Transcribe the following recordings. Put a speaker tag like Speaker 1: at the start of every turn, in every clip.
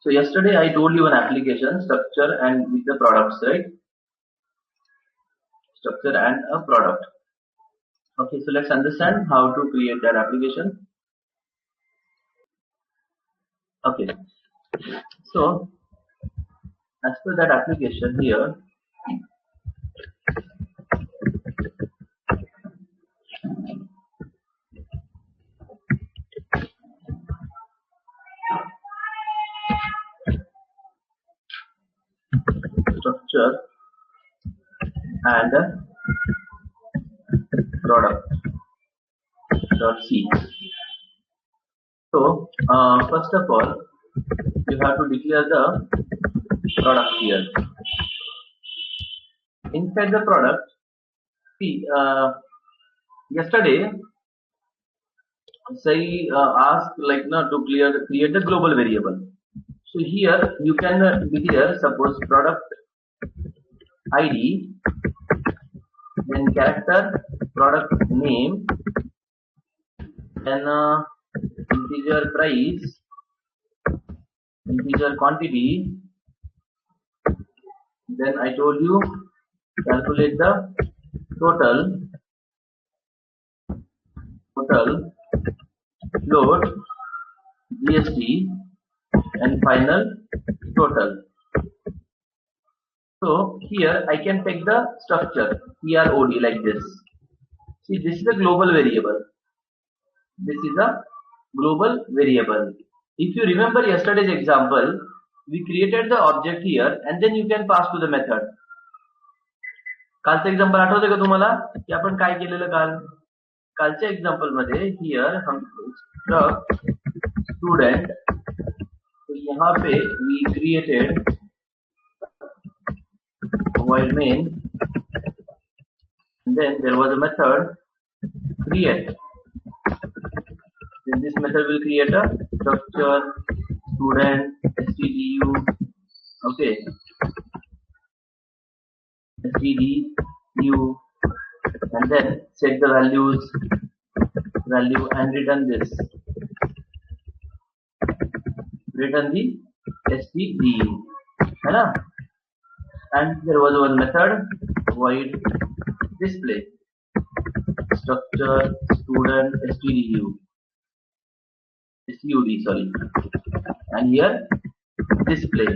Speaker 1: So yesterday I told you an application structure and with the products, right? Structure and a product. Okay, so let's understand how to create that application. Okay, so as per that application here, structure and product dot C. So first of all, you have to declare the product here. Inside the product, see, yesterday say ask like now to create the global variable. So here you can declare suppose product ID, then character, product name, then integer price, integer quantity. Then I told you calculate the total load, GST, and final total. So here I can take the structure PROD like this. See, this is a global variable. This is a global variable. If you remember yesterday's example, we created the object here and then you can pass to the method. कालचं example आठवतंय का तुम्हाला की आपण काय केलेलं कालच्या example मध्ये हियर हम स्टूडेंट, तो यहाँ पे we created void main, and then there was a method create. Then this method will create a structure student stdu, okay, stdu, and then set the value and return this, return the stdu, है ना? And there was one method void display structure student stdu, sorry, and here display.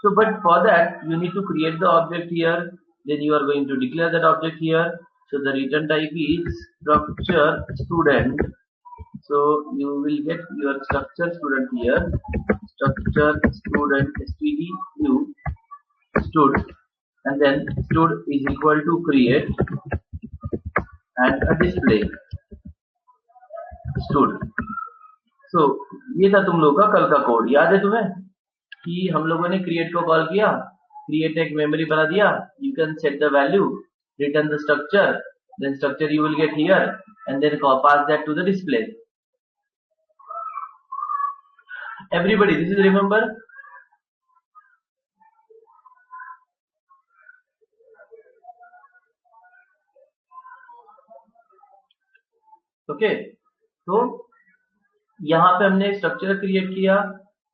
Speaker 1: So but for that you need to create the object here, then you are going to declare that object here. So the return type is structure student, so you will get your structure student here, structure student stdu stud, and then stud is equal to create and a display stud. So ये था तुम लोगों का कल का code, याद है तुम्हें कि हम लोगों ने create को कॉल किया, create एक मेमोरी बना दिया, you can set the value, return the structure, then structure you will get here and then pass that to the display. Everybody, this is remember? Okay, तो यहाँ पे हमने स्ट्रक्चर क्रिएट किया,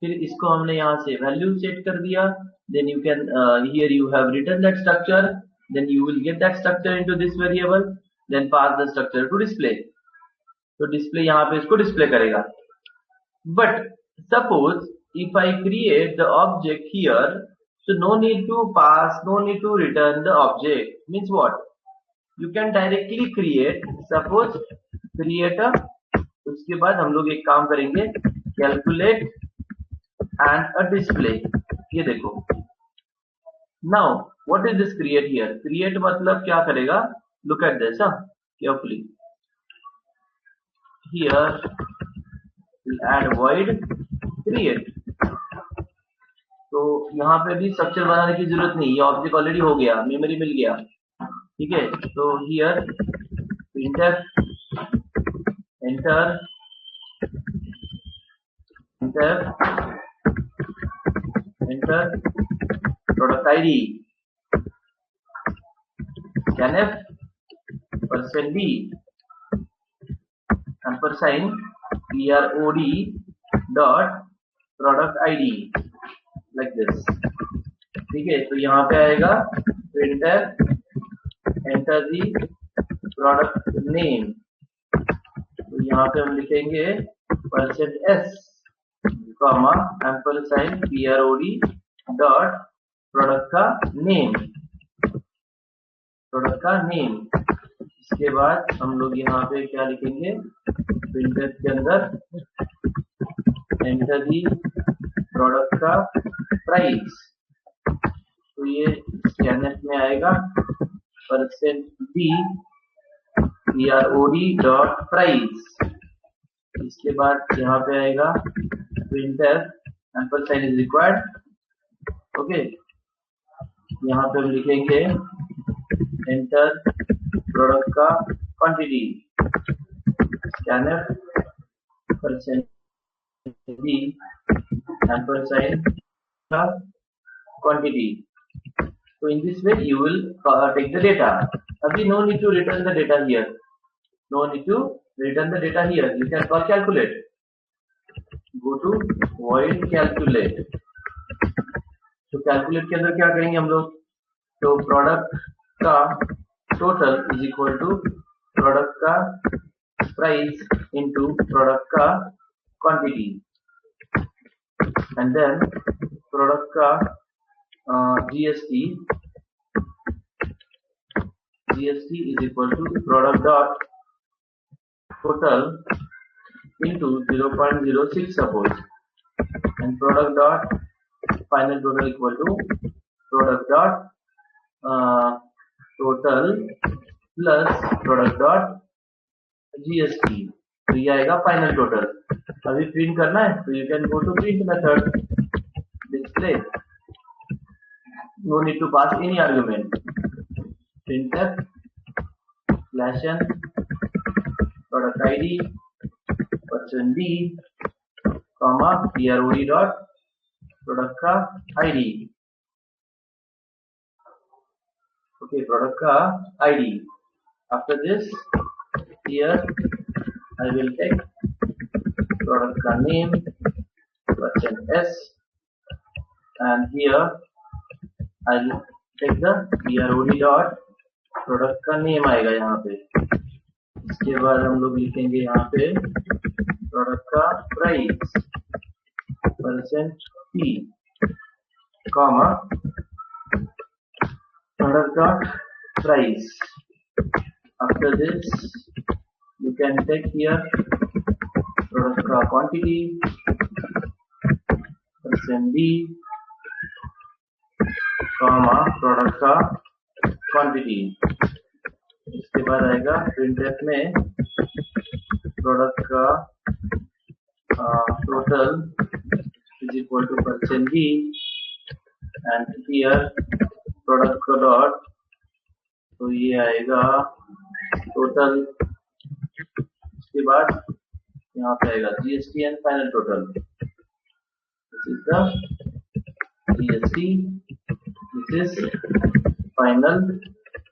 Speaker 1: फिर इसको हमने यहाँ से वैल्यू सेट कर दिया, then you can here you have written that structure, then you will get that structure into this variable, then pass the structure to display. तो डिस्प्ले यहाँ पे इसको डिस्प्ले करेगा. But suppose if I create the object here, so no need to pass, no need to return the object. Means what? You can directly create, suppose create a, उसके बाद हम लोग एक काम करेंगे calculate and a display. ये देखो, now what is this create here? Create मतलब क्या करेगा? Look at this carefully. Here we'll add void create. तो यहाँ पे भी स्ट्रक्चर बनाने की जरूरत नहीं, ये ऑब्जेक्ट ऑलरेडी हो गया, मेमोरी मिल गया, ठीक है. तो here enter product ID, scanf %d ampersand prod dot product ID. Like this. ठीक है, तो यहाँ पे आएगा printf enter the product name, तो यहाँ पे हम लिखेंगे %s comma ampersand PROD dot product का नेम। इसके बाद हम लोग यहाँ पे क्या लिखेंगे, प्रिंटर के अंदर एंटर दी प्रोडक्ट का प्राइस, तो ये स्कैनर में आएगा %d PROD डॉट प्राइस। इसके बाद यहाँ पे आएगा printf ampersand is required. Okay, यहाँ पे हम लिखेंगे एंटर प्रोडक्ट का quantity, scanf %d ampersand का quantity. So in this way you will take the data. Abhi no need to return the data here. No need to return the data here. You can call calculate. Go to void calculate. तो calculate के अंदर क्या करेंगे हम लोग, तो product का total is equal to product का price into product का quantity, and then product का GST is equal to product dot total into 0.06 suppose, and product dot final total equal to product dot total plus product dot GST, तो ये आएगा final total. अभी print करना है तो you can go to print method, display, no need to pass any argument, printf /n product id %d comma prod dot product का id, okay, product का id। after this here I will take product का name %s, and here I will take the prod dot product का name आएगा यहाँ पे। इसके बाद हम लोग लिखेंगे यहाँ पे प्रोडक्ट का price %p comma product dot price. After this you can take here product का क्वांटिटी %d कॉमा प्रोडक्ट का क्वांटिटी। इसके बाद आएगा प्रिंटफ में प्रोडक्ट का total is equal to %d and here product का डॉट, तो ये आएगा टोटल। इसके बाद यहाँ पे आएगा GST and final total, this is the GST, this is final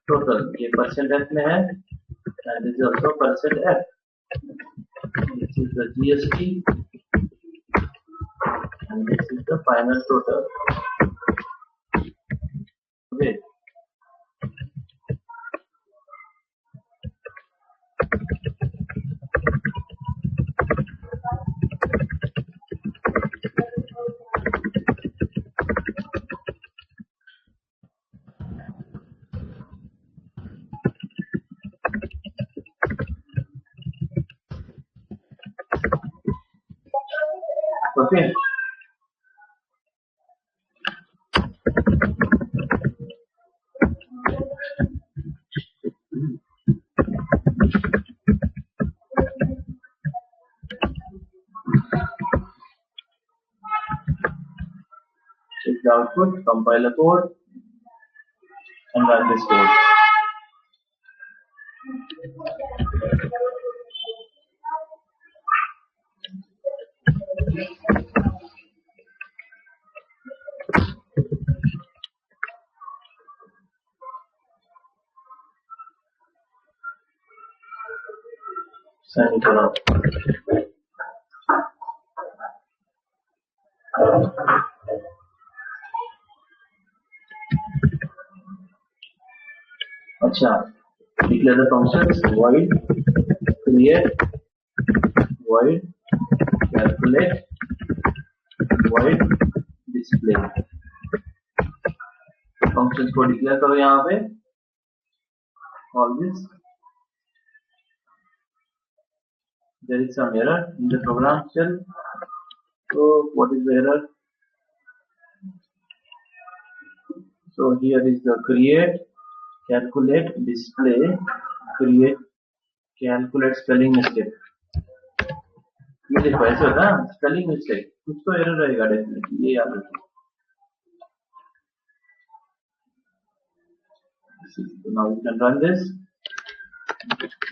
Speaker 1: total. ये %f में है and this is also %f, this is the GST and this is the final total, okay। Okay, check the output, compile the code and run this code। Semicolon. अच्छा, declare the functions void create, void calculate, void display. Functions को declare करो यहाँ पे all this. There is some error in the program shell. So what is the error? So here is the create, calculate, display, create, calculate spelling mistake. ये देखो ऐसे होता है spelling mistake, कुछ तो एरर रहेगा डेफिनेटली, ये याद रखो. So now you can run this.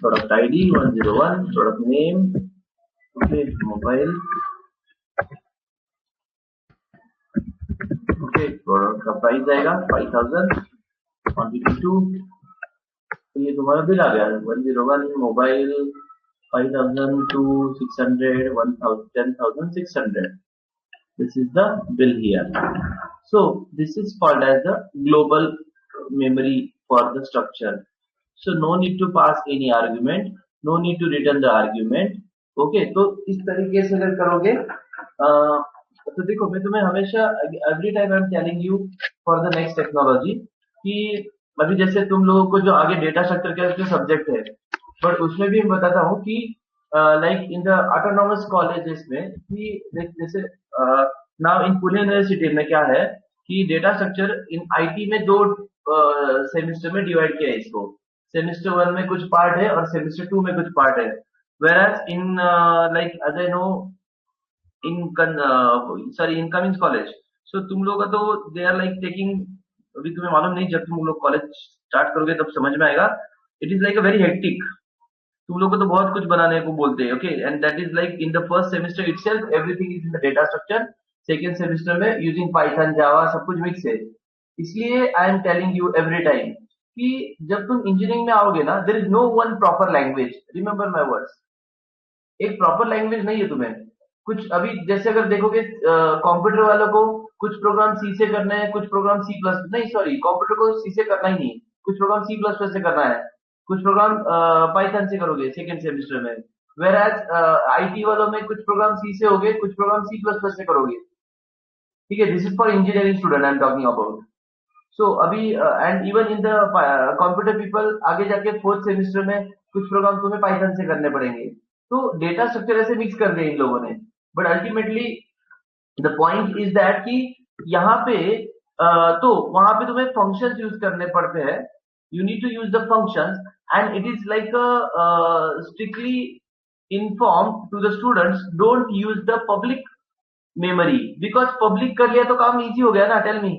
Speaker 1: Product ID 101, product name, okay, mobile, okay, product का प्राइस आएगा 5000, क्वांटिटी 2, तो ये तुम्हारा बिल आ गया 101 mobile 5000 to 600 10,600. This is the bill here. So this is called as the global memory for the structure. So no need to pass any argument, no need to return the argument. Okay, तो इस तरीके से अगर करोगे तो देखो मैं तुम्हें हमेशा every time I am telling you for the next technology कि अभी जैसे तुम लोगों को जो आगे डेटा स्ट्रक्चर का जो सब्जेक्ट है, बट उसमें भी मैं बताता हूँ कि like in the autonomous colleges में कि जैसे नाउ इन पुणे यूनिवर्सिटी में क्या है कि डेटा स्ट्रक्चर इन आईटी में 2 सेमेस्टर में डिवाइड किया है इसको. सेमेस्टर 1 में कुछ पार्ट है और सेमेस्टर 2 में कुछ पार्ट है. Whereas in like as I know in incoming college, so तुम लोग का तो they are like taking, अभी तुम्हें मालूम नहीं, जब तुम लोग कॉलेज स्टार्ट करोगे तब समझ में आएगा. It is like a very hectic. तुम लोग को तो बहुत कुछ बनाने को बोलते हैं. Okay, and that is like in the first semester itself everything is in the data structure. Second semester में यूजिंग पाइथन जावा सब कुछ मिक्स है. इसलिए I am telling you every time कि जब तुम इंजीनियरिंग में आओगे ना, there is no one proper language. Remember my words, एक प्रॉपर लैंग्वेज नहीं है तुम्हें. कुछ अभी जैसे अगर देखोगे कंप्यूटर वालों को कुछ प्रोग्राम सी से करने हैं, कुछ प्रोग्राम सी प्लस नहीं सॉरी कंप्यूटर को सी से करना ही नहीं, कुछ प्रोग्राम सी प्लस प्लस से करना है, कुछ प्रोग्राम पाइथन से करोगे सेकंड सेमेस्टर में. वेयरएज आईटी वालों में कुछ प्रोग्राम सी से होगे, कुछ प्रोग्राम सी प्लस प्लस से करोगे. ठीक है, this is for engineering student I am talking about. So अभी and even in the computer people आगे जाके फोर्थ सेमेस्टर में कुछ प्रोग्राम तुम्हें पाइथन से करने पड़ेंगे. तो डेटा स्ट्रक्चर ऐसे मिक्स कर दिए इन लोगों ने. But ultimately the point is that कि यहाँ पे तो वहां पे तुम्हें फंक्शंस यूज करने पड़ते हैं. You need to use the functions and it is like strictly inform to the students, don't use the public memory, because public कर लिया तो काम इजी हो गया ना. टेल मी,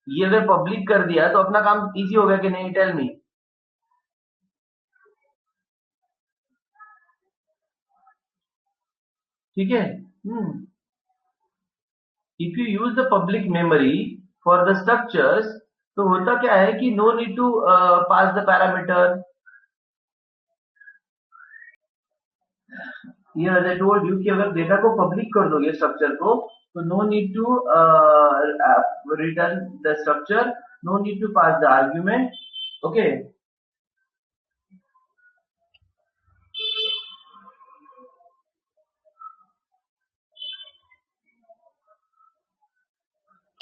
Speaker 1: ये अगर पब्लिक कर दिया तो अपना काम इजी हो गया कि नहीं? Tell me. ठीक है. If you use the public memory for the structures, तो होता क्या है कि no need to pass the parameter. ये एज आई टोल्ड यू कि अगर डेटा को पब्लिक कर दोगे स्ट्रक्चर को, तो no need to return the structure, no need to pass the argument. Okay,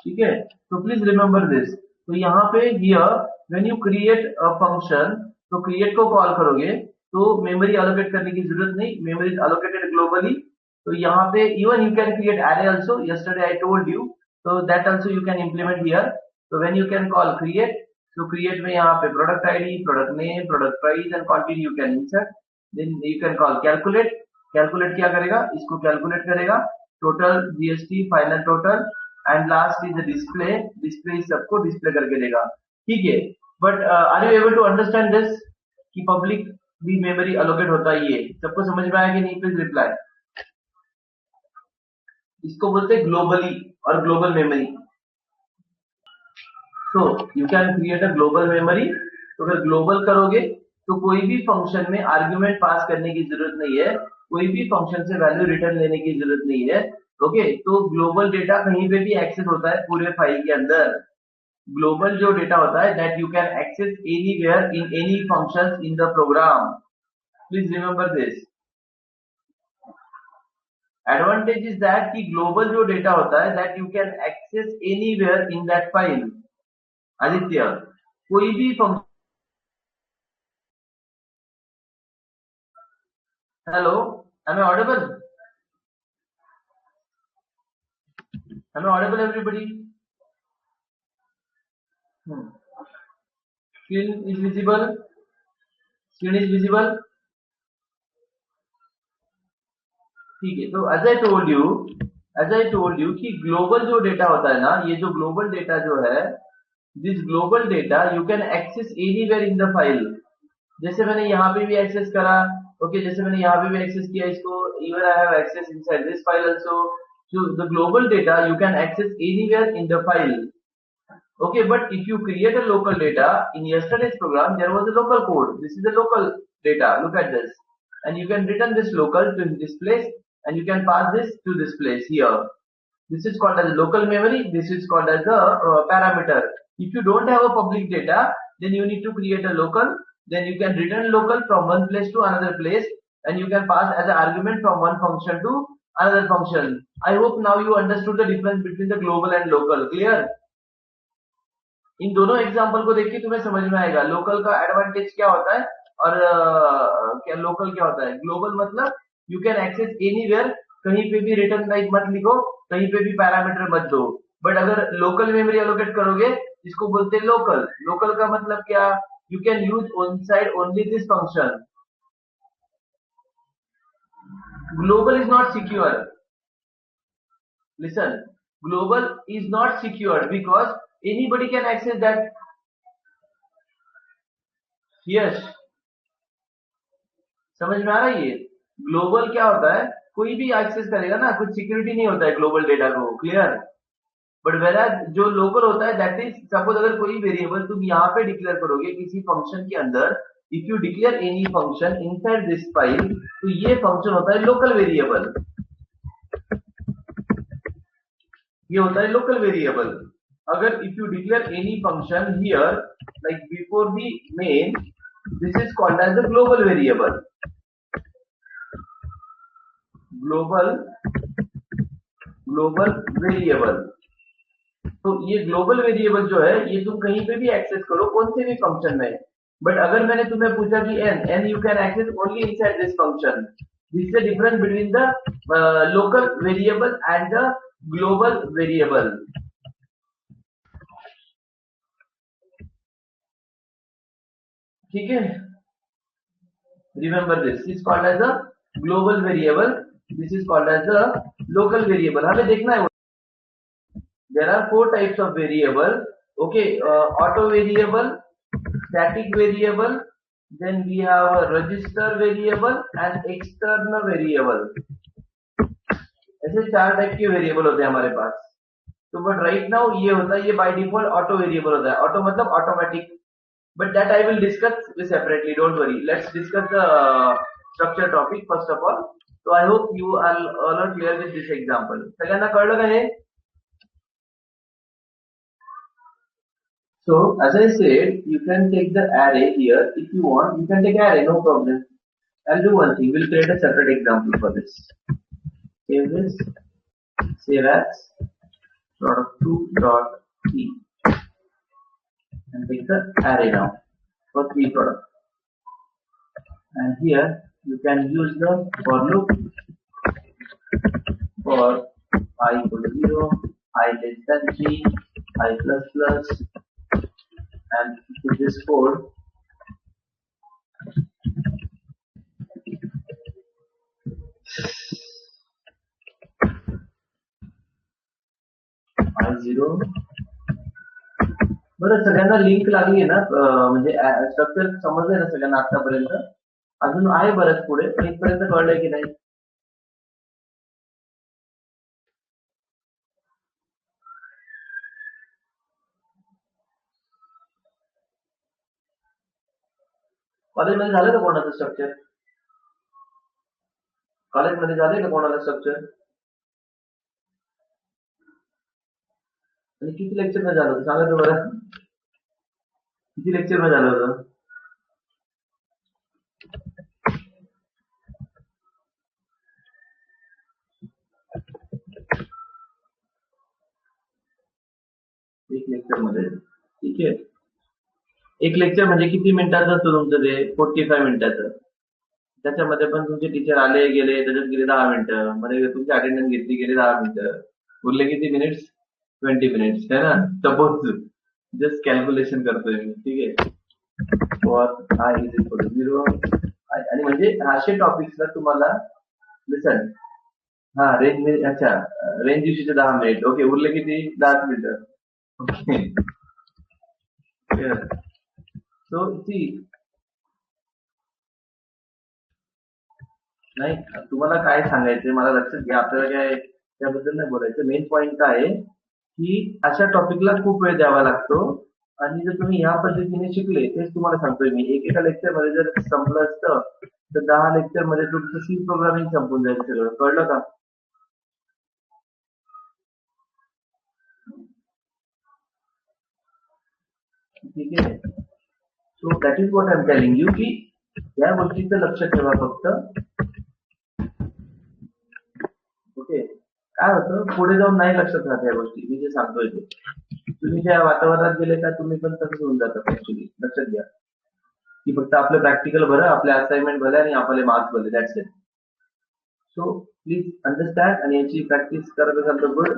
Speaker 1: ठीक है. तो प्लीज रिमेंबर दिस. तो यहाँ पे here when you create a function, तो क्रिएट को कॉल करोगे तो मेमोरी एलोकेट करने की जरूरत नहीं, मेमोरी इज एलोकेटेड ग्लोबली. तो यहाँ पे even you can create array also, yesterday I told you, so that also you can implement here. So when you can call create, so create में यहाँ पे product ID, product name, product price and quantity you can insert. Then you can call calculate. Calculate क्या करेगा? इसको calculate करेगा, total GST final total and last is the display. Display सबको display करके देगा. ठीक है. But are you able to understand this कि public भी memory allocate होता है? ये सबको समझ में आया कि नहीं? Please reply. इसको बोलते हैं ग्लोबली और global memory. So you can create a global memory. तो अगर ग्लोबल करोगे तो कोई भी फंक्शन में आर्ग्यूमेंट पास करने की जरूरत नहीं है, कोई भी फंक्शन से वैल्यू रिटर्न लेने की जरूरत नहीं है. ओके, तो ग्लोबल डेटा कहीं पे भी एक्सेस होता है पूरे फाइल के अंदर. ग्लोबल जो डेटा होता है that you can access anywhere in any functions in the program. Please remember this. Advantage is that कि ग्लोबल जो डेटा होता है that you can access anywhere in that file. Aditya, कोई भी function. Hello, am I audible? Am I audible, everybody? Screen is visible. Screen is visible. ठीक है. तो as I told you कि ग्लोबल जो डेटा होता है ना, ये जो ग्लोबल डेटा जो है, this global data you can access anywhere in the file. जैसे मैंने यहाँ पे भी एक्सेस करा, ओके, जैसे मैंने यहाँ पे भी एक्सेस किया इसको, even I have access inside this file also. So the global data you can access anywhere in the file. Okay, but if you create a local data in yesterday's program, there was a local code. This is the local data. Look at this, and you can return this local to this place, and you can pass this to this place here. This is called as local memory. This is called as the parameter. If you don't have a public data, then you need to create a local. Then you can return local from one place to another place, and you can pass as an argument from one function to another function. I hope now you understood the difference between the global and local. Clear? इन दोनों example को देख के तुम्हें समझ में आएगा local का advantage क्या होता है और क्या लोकल क्या होता है. ग्लोबल मतलब यू कैन एक्सेस एनीवेयर, कहीं पे भी रिटर्न टाइप मत लिखो, कहीं पे भी पैरामीटर मत दो. बट अगर लोकल मेमोरी एलोकेट करोगे, इसको बोलते हैं लोकल. लोकल का मतलब क्या, you can use inside only this function. Global is not secure. Listen, global is not secured because anybody can access that. Yes, समझ में आ रहा है. ये ग्लोबल क्या होता है, कोई भी एक्सेस करेगा ना, कुछ सिक्योरिटी नहीं होता है ग्लोबल डेटा को. क्लियर? बट वेरा जो लोकल होता है दैट इज, सपोज अगर कोई वेरिएबल तुम यहाँ पे डिक्लेयर करोगे किसी फंक्शन के अंदर, if you declare any function inside this file, तो ये फंक्शन होता है लोकल वेरिएबल. ये होता है लोकल वेरिएबल. अगर if you declare any function here like before the main, this is called as the global variable. Global variable. तो ये ग्लोबल वेरिएबल जो है, ये तुम कहीं पे भी एक्सेस करो, कौन से भी फंक्शन में. बट अगर मैंने तुम्हें पूछा कि and you can access only inside this function. This is the difference between the local variable and the global variable. ठीक है, remember this is called as a global variable, this is called as a local variable. हमें देखना है. There are four types of variable. Okay, auto variable, static variable, then we have a register variable and external variable. ऐसे चार type के variable होते हैं हमारे पास. तो बट राइट नाउ ये होता है, ये बाय डिफॉल्ट ऑटो वेरिएबल होता है. ऑटो मतलब automatic. But that I will discuss separately, don't worry. Let's discuss the structure topic first of all. So I hope you are all clear with this example. सगळ्यांना कळलं का हे? So as I said, you can take the array here. If you want, you can take array, no problem. I'll do one thing. We'll create a separate example for this. Save this. Save as product2.t and take the array now for 3 product. And here you can use the for loop for I equal to 0, I less than 3, I plus plus. And to this code, I0. बरं, सगळ्यांना link लागली ना, म्हणजे structure समजलंय ना सगळ्यांना आतापर्यंत? अजून आहे बरंच पुढे, पण इथपर्यंत कळलंय की नाही? कॉलेजमध्ये झालं का कोणाचं स्ट्रक्चर? कॉलेजमध्ये झालंय का कोणाला स्ट्रक्चर? आणि किती लेक्चर मध्ये झालं होतं सांगा तर बरं, किती लेक्चर मध्ये झालं होतं? एक लेक्चर मध्ये, ठीक आहे. एक लेक्चर म्हणजे किती मिनिटाचं असतं तुमचं ते? 45 मिनिटाचं. त्याच्यामध्ये पण तुमचे टीचर आले गेले, त्याच्यात गेले 10 मिनिटं, म्हणजे तुमची अटेंडन्स घेतली गेली 10 मिनिटं, उरले किती मिनिट्स? 20 मिनिट्स, है ना? सपोज जस्ट कॅल्क्युलेशन करतोय मी, ठीक आहे. For i is equal to 0 आणि म्हणजे असे टॉपिक्सला तुम्हाला लिसन. हा रेंज, अच्छा, रेंज इश्यूचे 10 मिनिट, ओके. उरले किती? 10 मिनिटं, ओके. सो सी, नाही तुम्हाला काय सांगायचंय मला लक्षात घ्या, आपल्याला काय त्याबद्दल नाही बोलायचं. मेन पॉईंट काय आहे की अशा टॉपिकला खूप वेळ द्यावा लागतो, आणि जर तुम्ही ह्या पद्धतीने शिकले, तेच तुम्हाला सांगतोय मी. एकेका लेक्चर मध्ये जर संपलं असतं तर 10 लेक्चर मध्ये तुमचं सी प्रोग्रामिंग संपून जाईल सगळं. कळलं का? ठीक आहे. So that is what I am telling you की या गोष्टीचं लक्ष ठेवा फक्त. ओके. काय होतं पुढे जाऊन नाही लक्षात राहत या गोष्टी, मी जे सांगतोय ते. तुम्ही ज्या वातावरणात गेले का तुम्ही पण तसंच होऊन जातात ऍक्च्युली. लक्षात घ्या की फक्त आपलं प्रॅक्टिकल भरं, आपले असाइनमेंट भरले आणि आपले मार्क्स भरले, that's it. So please understand आणि याची प्रॅक्टिस करत असाल तर गुड.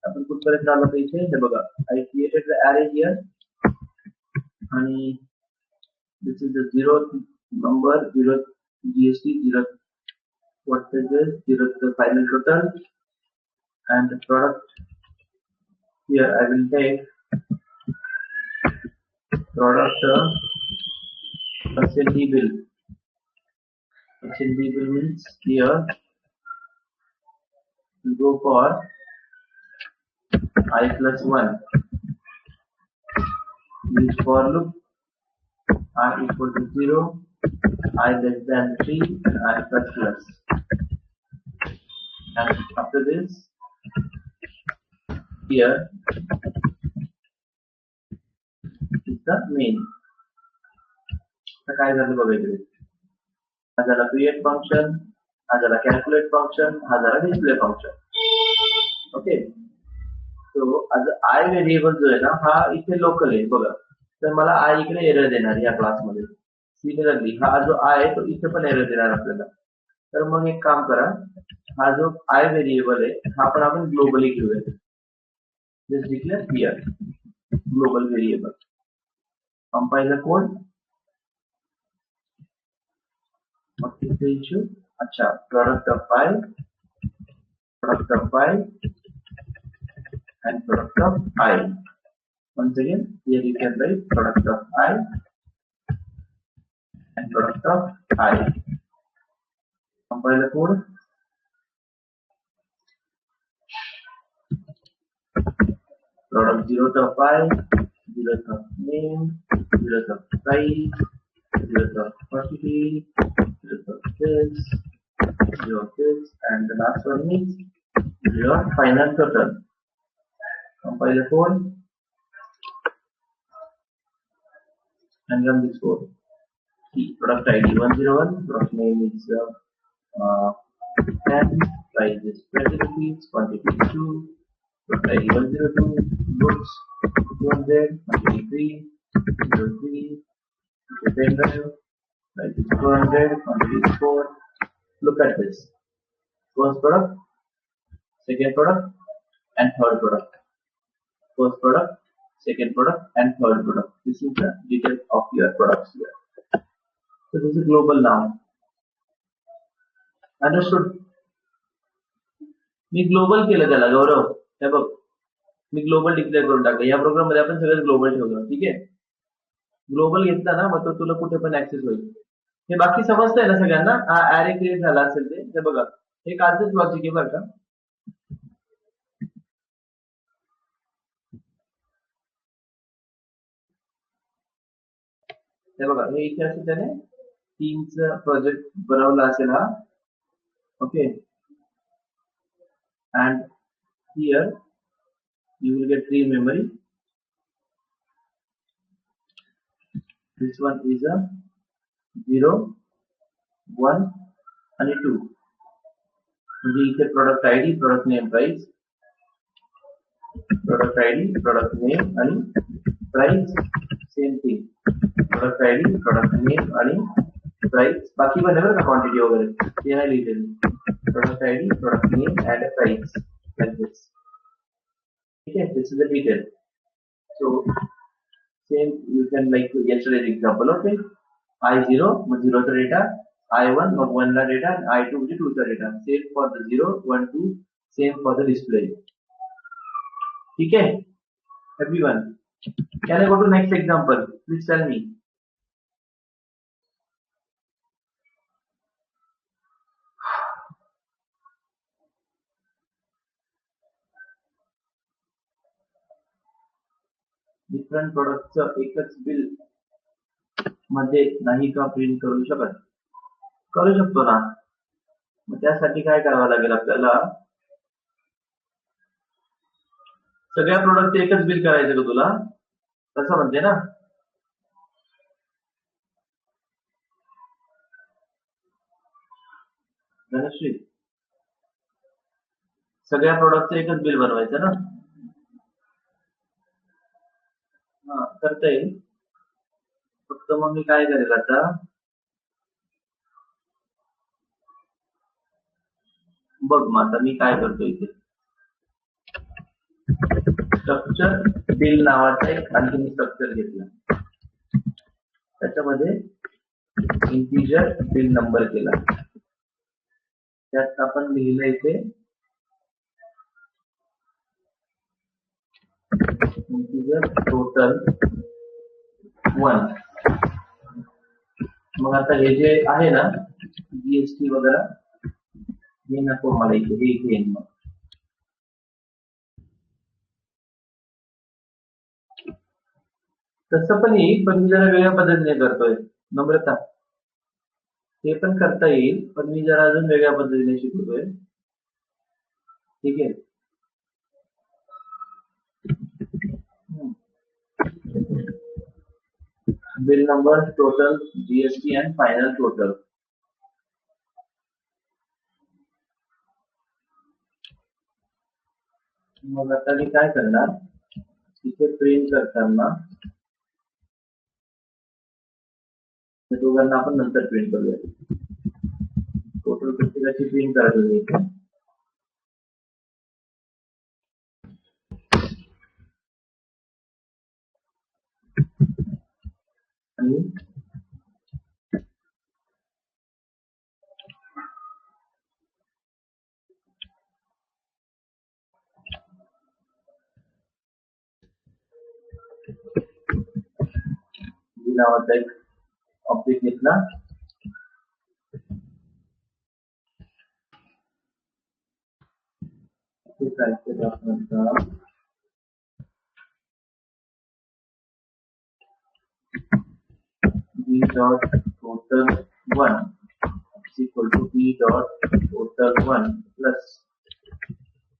Speaker 1: आपण कुठपर्यंत आलो तर इथे हे बघा, आय क्रिएटेड द अरे हिअर आणि this is the 0th number, 0th GST, 0th what is this, 0th the final total, and the product here I will take product percent bill. Percent bill means here we go for I plus 1, use for loop, I equal to 0, I less than 3, and I plus. And after this here is the main. आता काय झालं बघा इकडे, हा झाला create function, हा झाला calculate function, हा झाला डिस्प्ले फंक्शन. ओके. सो आज आय व्हेरिएबल जो आहे ना हा इथे लोकल आहे बघा, तर मला आय इकडे एरर देणार या क्लासमध्ये. सिमिलरली हा जो आय आहे तो इथे पण एरर देणार आपल्याला. तर मग एक काम करा, हा जो आय व्हेरिएबल आहे हा पण आपण ग्लोबली घेऊया. Just declare here global variable. Compile the code. issue, अच्छा, product of I, product of I, and product of I. Once again, here you can write product of I and product of I. Compile the code. Product 0th of I, 0th of name, 0th of price, 0th of quantity, 0th of this, 0 of this, and the last one is your final total. Compile the code and run this code. See, product ID 101, product name is 10, price is 20 rupees, quantity is 2, product ID 102, goods 200, quantity 3, 03, pen drive, price is 400, quantity is 4. Look at this. First product, second product, and third product. First product, second product, and third product. This is the detail of your products here. So this is global now. Understood? Me global केलं त्याला गौरव, हे बघ मी global declare करून टाकलं. या programme मध्ये आपण सगळं global ठेवलं, ठीक आहे. ग्लोबल घेतला ना मग तो तुला कुठे पण ऍक्सेस होईल. हे बाकी समजतंय ना सगळ्यांना? हा ऍरे क्रिएट झाला असेल ते, हे बघा हे कालचंच लॉजिक आहे बरं का. हे बघा हे इथे असेल त्याने टीमचा प्रोजेक्ट बनवला असेल हा. Okay. And here you will get 3 in memory. This one is a 0, 1 आणि 2. म्हणजे इथे product ID, product name, price, product ID, product name आणि price same thing. Product ID, product name आणि price. बाकी पण बघा quantity वगैरे ते नाही लिहिलेलं. Product ID, product name and a price like this. Okay, this is the detail. So same you can like yesterday's example. Okay, I0 मग 0 चा data, I1 मग 1 ला data, I2 म्हणजे 2 चा data. Same for the 0, 1, 2. Same for the display. ठीक है, everyone. Can I go to next example? Please tell me. Different प्रोडक्टचं एकच bill मध्ये नाही का प्रिंट करू शकत? करू शकतो ना. मग त्यासाठी काय करावं लागेल आपल्याला? सगळ्या प्रोडक्टचं एकच बिल करायचं का तुला? तसं म्हणते ना. धनश्री, सगळ्या प्रोडक्टचं एकच बिल बनवायचं ना. हा, करता येईल. फक्त मग मी काय करेल आता, बघ मग आता मी काय करतो इथे, स्ट्रक्चर बिल नावाचा एक आणखी स्ट्रक्चर घेतला. त्याच्यामध्ये इंटिजर बिल नंबर केला. त्यात आपण लिहिलं इथे इंटिजर टोटल 1. मग आता हे जे आहे ना जीएसटी वगैरे हे नको मला इथे, हे इथे येईल. मग तसं पण येईल, पण मी जरा वेगळ्या पद्धतीने करतोय नम्रता. ते पण करता येईल, पण मी जरा अजून वेगळ्या पद्धतीने शिकवतोय. ठीक आहे. Bill number, total, GST and final total. मग आता मी काय करणार, इथे प्रिंट करताना दोघांना आपण नंतर प्रिंट करूया. टोटल प्रत्येकाची प्रिंट करायची इथे. आणि नावाचा एक ऑब्जेक्ट घेतला. ते काय केलं आपण आता, b dot total 1 is equal to b dot total 1 plus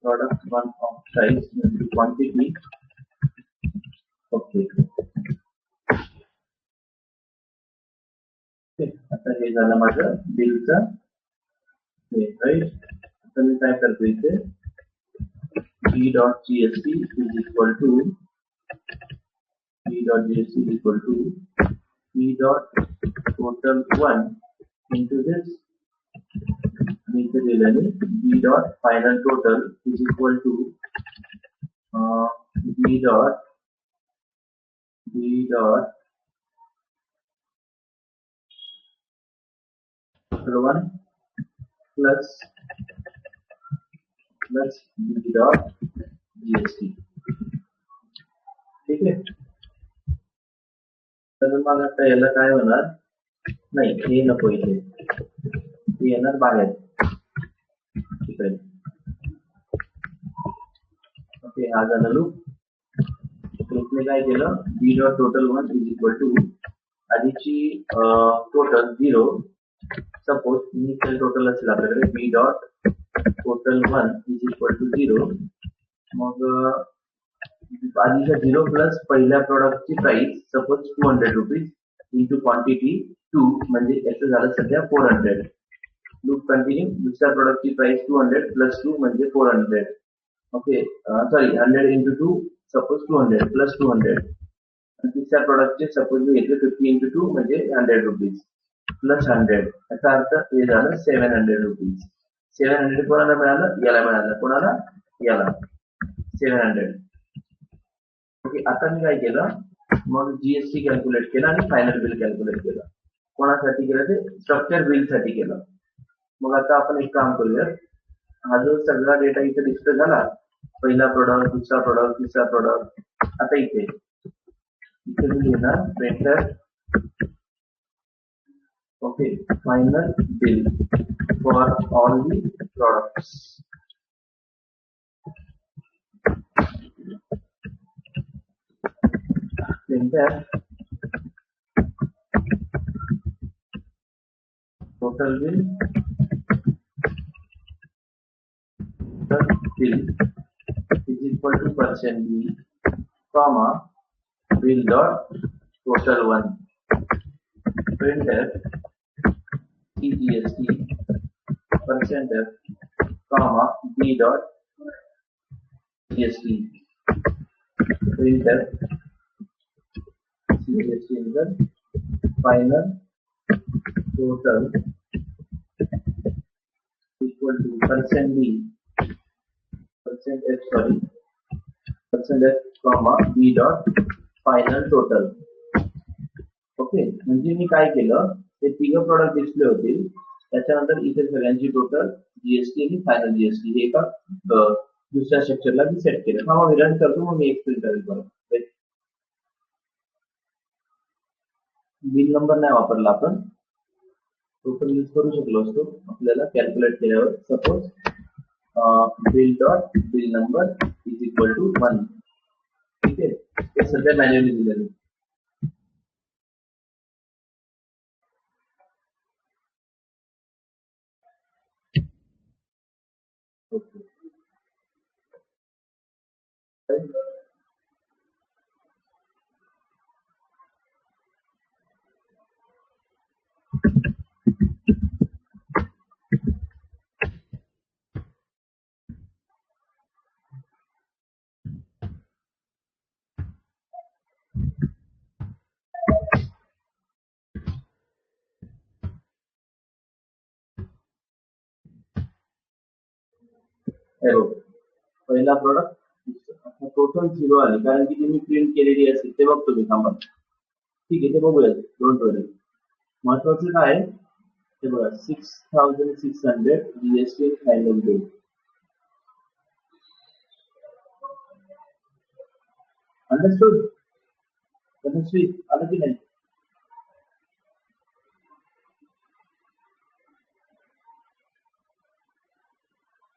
Speaker 1: product 1 of size into quantity. Okay. आता हे झालं माझं बिलचं. राईट. आता मी काय करतो इथे, b dot gst is equal to b dot gst is equal to b dot total 1 into this, and इथे दिलेले b dot final total is equal to b dot total 1 plus b dot gst. ठीक आहे. तर मग आता याला काय होणार, नाही हे नको, इथे हे येणार बाहेर. ठीक आहे. ओके, हा झाला लूप. इथे काय केलं, b dot total 1 is equal to आधीची टोटल 0. सपोज इनिशियल टोटल असेल आपल्याकडे b dot total 1 is equal to 0. मग आधीचा 0 प्लस पहिल्या प्रोडक्टची price suppose 200 rupees into quantity 2 म्हणजे याचं झालं सध्या 400. Loop continue. दुसऱ्या प्रोडक्टची प्राइस 200 प्लस 2 म्हणजे 400. Okay, sorry 100 into 2 suppose 200 plus 200. तिसऱ्या प्रोडक्टचे सपोज मी घेतले 50 इंटू 2 म्हणजे 100 रुपीज प्लस 100. याचा अर्थ हे झालं 700 रुपीज. 700 कोणाला मिळालं? याला मिळालं. कोणाला? याला. 700. ओके, आता मी काय केलं, मग जीएसटी कॅल्क्युलेट केलं आणि फायनल बिल कॅल्क्युलेट केलं. कोणासाठी केलं? ते स्ट्रक्चर बिल साठी केलं. मग आता आपण एक काम करूया. हा जो सगळा डेटा इथे डिस्प्ले झाला, पहिला प्रोडक्ट, दुसरा प्रोडक्ट, तिसरा प्रोडक्ट, आता इथे मी लिहिणार printer. Okay, final bill for all the products. Printer total bill is equal to percent B, comma bill dot total 1. Printer CGST percent F, comma B dot GST. Printer CGST is the final total equal to percent B, percent F, sorry, percent F, comma B dot final total. Okay, म्हणजे मी काय केलं, ते तिघ product display होतील, त्याच्यानंतर इथे सगळ्यांची total GST आणि फायनल जीएसटी हे एका दुसऱ्या स्ट्रक्चरला मी सेट केलं. मग मी रन करतो, मग मी एक प्रिंटर करतो. बिल नंबर नाही वापरला आपण, तो पण यूज करू शकलो असतो आपल्याला कॅल्क्युलेट केल्यावर. Suppose bill dot bill number is equal to 1. ठीक आहे, ते सध्या मॅन्युअली दिलेलं. ओके, पहिला प्रोडक्ट टोटल 0 आली, कारण की तुम्ही प्रिंट केलेली असेल ते बघतो मी. थांबा, ठीक आहे, ते बघूया. Don't worry. महत्वाचं काय आहे ते बघा, 6600 GST final bill. Understood? Tanushree आलं की नाही?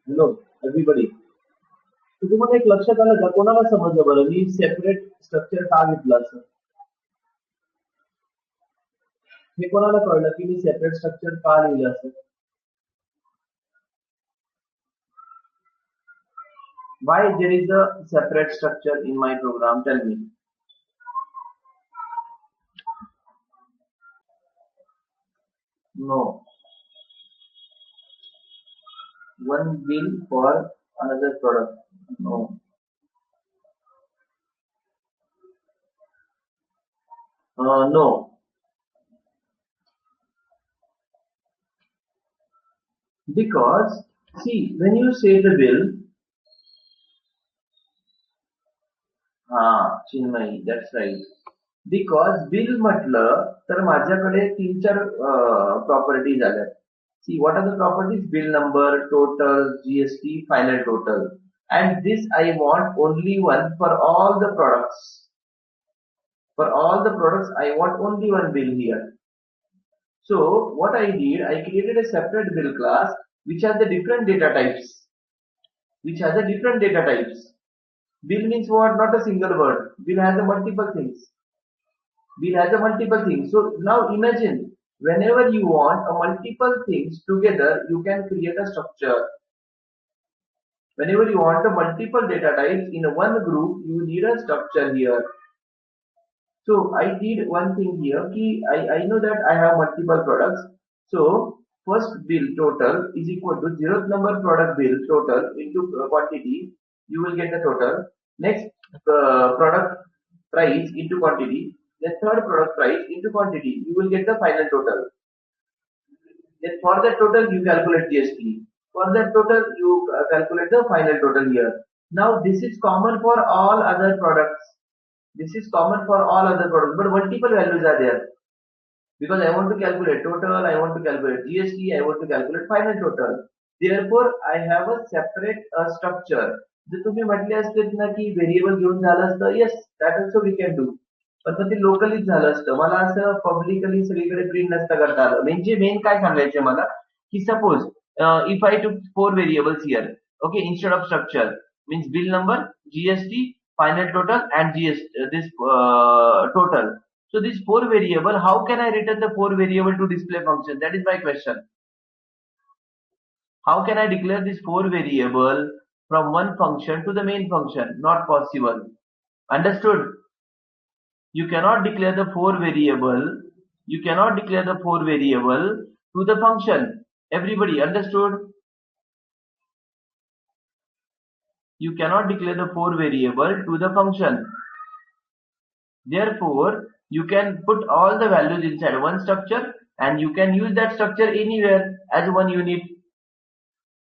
Speaker 1: हॅलो एव्हरीबडी, तुम्हाला एक लक्षात आलं का? कोणाला समजलं बरं मी सेपरेट स्ट्रक्चर का घेतलं असं? हे कोणाला कळलं की मी सेपरेट स्ट्रक्चर का लिहिलं असं? Why there is a separate structure in my program? Tell me. No. One bill for another product. No. No. Because see, when you say the bill, Chinmay, that's right. Because bill म्हटलं तर माझ्याकडे 3-4 properties आल्या. See, what are the properties? Bill number, total, GST, final total. And this I want only one for all the products. For all the products, I want only one bill here. So what I did, I created a separate bill class which has the different data types. Bill means what? Not a single word. Bill has a multiple things. So now imagine, whenever you want a multiple things together, you can create a structure. whenever you want the multiple data types in one group, you need a structure here. So I did one thing here. I know that I have multiple products. So first bill total is equal to 0th number product bill total into quantity. You will get the total. Next product price into quantity. Then third product price into quantity. You will get the final total. Then for that total you calculate GST. For that total you calculate the final total here. Now this is common for all other products. This is common for all other products, but multiple values are there. Because I want to calculate total, I want to calculate GST, I want to calculate final total. Therefore, I have a separate structure. जर तुम्ही म्हटले असते ना की variable घेऊन झालं असतं, yes, that also we can do. पण ते लोकलीच झालं असतं. मला असं पब्लिकली सगळीकडे प्रिंट नसतं करता आलं. म्हणजे मेन काय सांगायचंय मला की suppose if I took 4 variables here, okay, instead of structure, means bill number, GST, final total, and GST, this total. So this 4 variable, how can I return the 4 variable to display function? That is my question. How can I declare this 4 variable from one function to the main function? Not possible. Understood? You cannot declare the 4 variable. You cannot declare the 4 variable to the function. Everybody understood? You cannot declare the 4 variable to the function. Therefore, you can put all the values inside one structure and you can use that structure anywhere as one unit.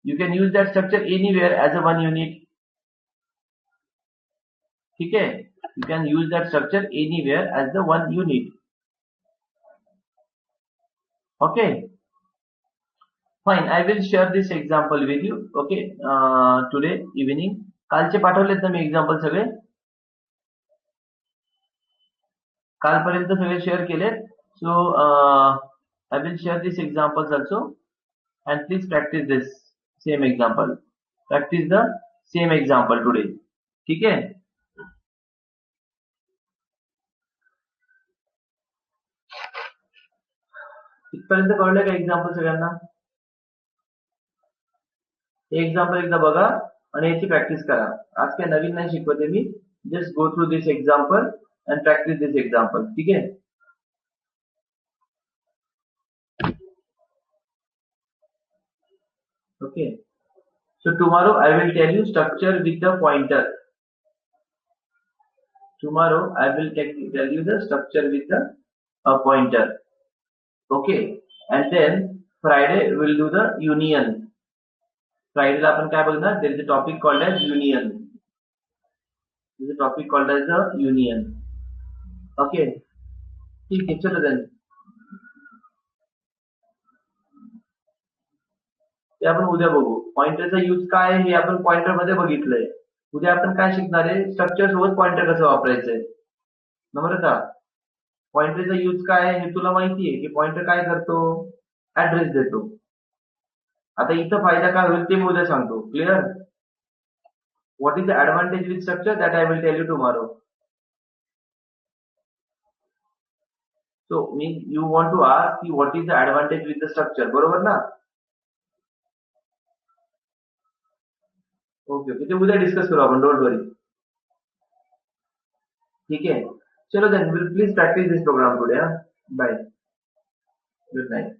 Speaker 1: You can use that structure anywhere as a one unit. Okay? You can use that structure anywhere as the one unit. Okay? Fine. I will share this example with you. Okay? Today evening. कालचे पाठवलेत ना मी example सगळे कालपर्यंत सगळे share केलेत सो I will share these examples also and please practice this same example. Practice the same example today. ठीक है? इथपर्यंत कळलं का एक्झाम्पल सगळ्यांना? हे एक्झाम्पल एकदा बघा आणि याची प्रॅक्टिस करा. आज काय नवीन नाही शिकवते मी. Just go through this example and practice this example. ठीक है? Okay. So tomorrow I will tell you structure with the pointer. Tomorrow I will tell you the structure with the pointer. Okay. And then Friday we will do the union. Friday ला आपण काय बघणार? There is a topic called as union. There is a topic called as the union. Okay. ठीक है चलो then. ते आपण उद्या बघू. पॉइंटरचा यूज काय हे आपण पॉइंटर मध्ये बघितलंय. उद्या आपण काय शिकणार आहे? स्ट्रक्चर सोबत पॉइंटर कसं वापरायचंय. नंबर का? पॉइंटरचा यूज काय हे तुला माहिती आहे की पॉइंटर काय करतो? ऍड्रेस देतो. आता इथं फायदा काय होईल ते मी उद्या सांगतो. Clear? What is the advantage with structure? That I will tell you tomorrow. So you want to ask what is the advantage with the structure? बरोबर ना? ओके ओके ते उद्या डिस्कस करू आपण. Don't worry. ठीक है? चलो then will please practice this program today. Bye. Good night.